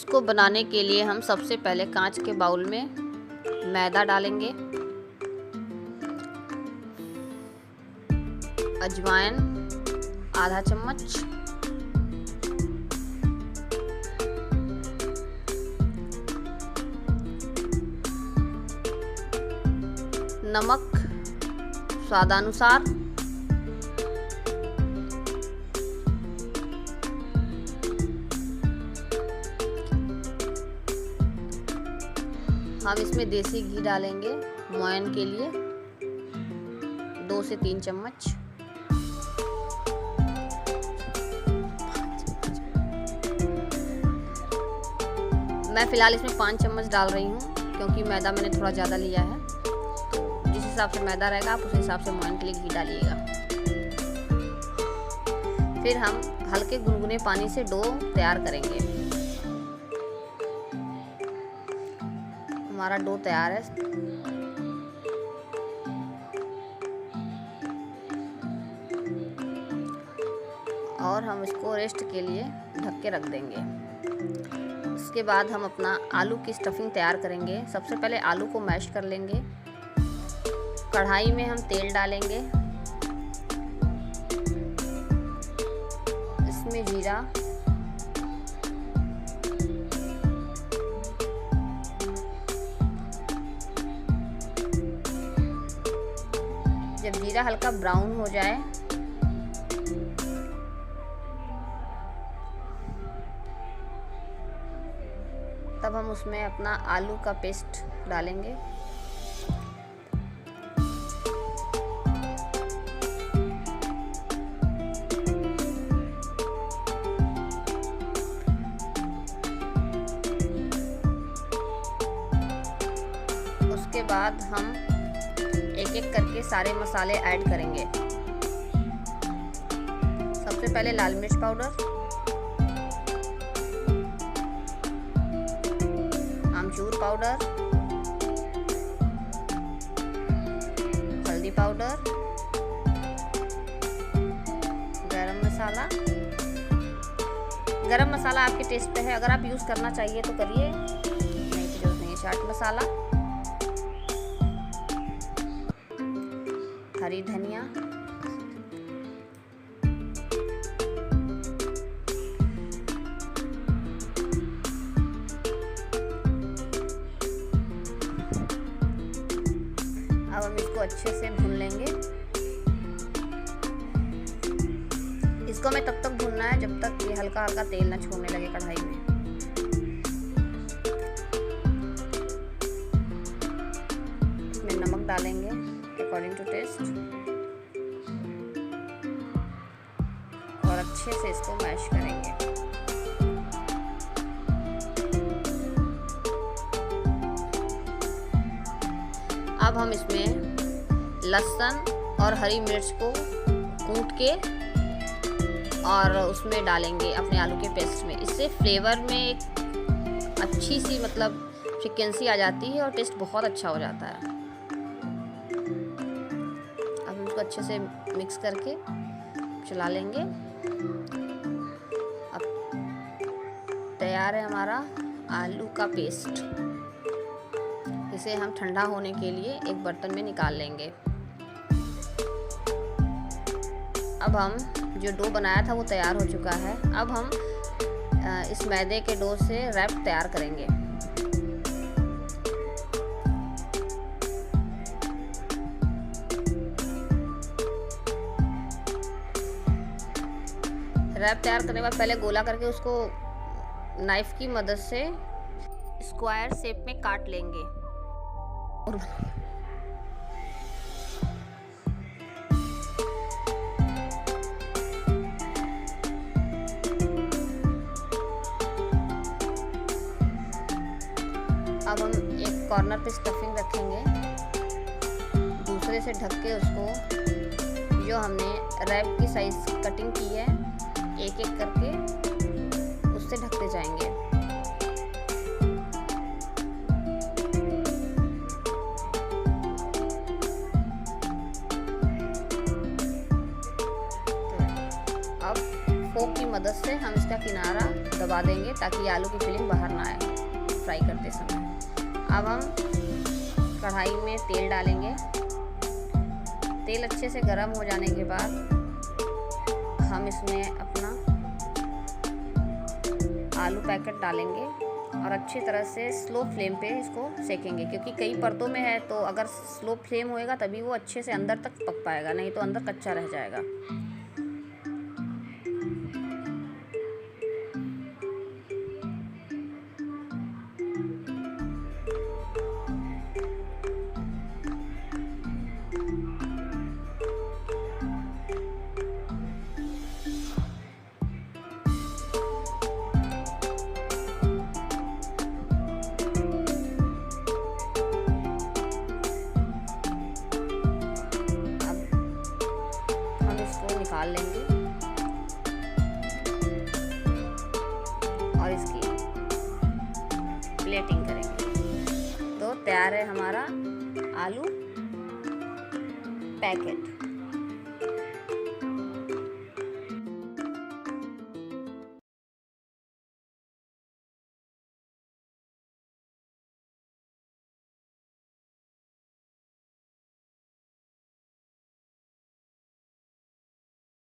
इसको बनाने के लिए हम सबसे पहले कांच के बाउल में मैदा डालेंगे, अजवाइन आधा चम्मच, नमक स्वादानुसार, हम इसमें देसी घी डालेंगे मोयन के लिए 2 से 3 चम्मच। मैं फ़िलहाल इसमें 5 चम्मच डाल रही हूँ क्योंकि मैदा मैंने थोड़ा ज़्यादा लिया है। तो जिस हिसाब से मैदा रहेगा आप उस हिसाब से मोयन के लिए घी डालिएगा। फिर हम हल्के गुनगुने पानी से डो तैयार करेंगे। हमारा डो तैयार है। और हम इसको रेस्ट के लिए ढक के रख देंगे। इसके बाद हम अपना आलू की स्टफिंग तैयार करेंगे। सबसे पहले आलू को मैश कर लेंगे। कढ़ाई में हम तेल डालेंगे, इसमें जीरा, जब जीरा हल्का ब्राउन हो जाए तब हम उसमें अपना आलू का पेस्ट डालेंगे। उसके बाद हम एक एक करके सारे मसाले ऐड करेंगे। सबसे पहले लाल मिर्च पाउडर, आमचूर पाउडर, हल्दी पाउडर, गरम मसाला। गरम मसाला आपके टेस्ट पे है, अगर आप यूज़ करना चाहिए तो करिए, नहीं तो जरूरत नहीं है। चाट मसाला, हरी धनिया, अब हम इसको अच्छे से भून लेंगे। इसको हमें तब तक भूनना है जब तक ये हल्का हल्का तेल ना छोड़ने लगे कढ़ाई में। इसमें नमक डालेंगे अकॉर्डिंग टू टेस्ट और अच्छे से इसको मैश करेंगे। अब हम इसमें लहसुन और हरी मिर्च को कूट के और उसमें डालेंगे अपने आलू के पेस्ट में। इससे फ्लेवर में एक अच्छी सी मतलब फ्रिक्वेंसी आ जाती है और टेस्ट बहुत अच्छा हो जाता है। अब इसको अच्छे से मिक्स करके चला लेंगे। अब तैयार है हमारा आलू का पेस्ट। इसे हम ठंडा होने के लिए एक बर्तन में निकाल लेंगे। अब हम जो डो बनाया था वो तैयार हो चुका है। अब हम इस मैदे के डो से रैप तैयार करेंगे। रैप तैयार करने के बाद पहले गोला करके उसको नाइफ की मदद से स्क्वायर शेप में काट लेंगे। अब हम एक कॉर्नर पे स्टफिंग रखेंगे, दूसरे से ढक के उसको जो हमने रैप की साइज कटिंग की है एक एक करके उससे ढकते जाएंगे। फोक की मदद से हम इसका किनारा दबा देंगे ताकि आलू की फिलिंग बाहर ना आए फ्राई करते समय। अब हम कढ़ाई में तेल डालेंगे। तेल अच्छे से गर्म हो जाने के बाद हम इसमें अपना आलू पैकेट डालेंगे और अच्छी तरह से स्लो फ्लेम पे इसको सेकेंगे, क्योंकि कई परतों में है तो अगर स्लो फ्लेम होएगा तभी वो अच्छे से अंदर तक पक पाएगा, नहीं तो अंदर कच्चा रह जाएगा। निकाल लेंगे और इसकी प्लेटिंग करेंगे। तो तैयार है हमारा आलू पैकेट।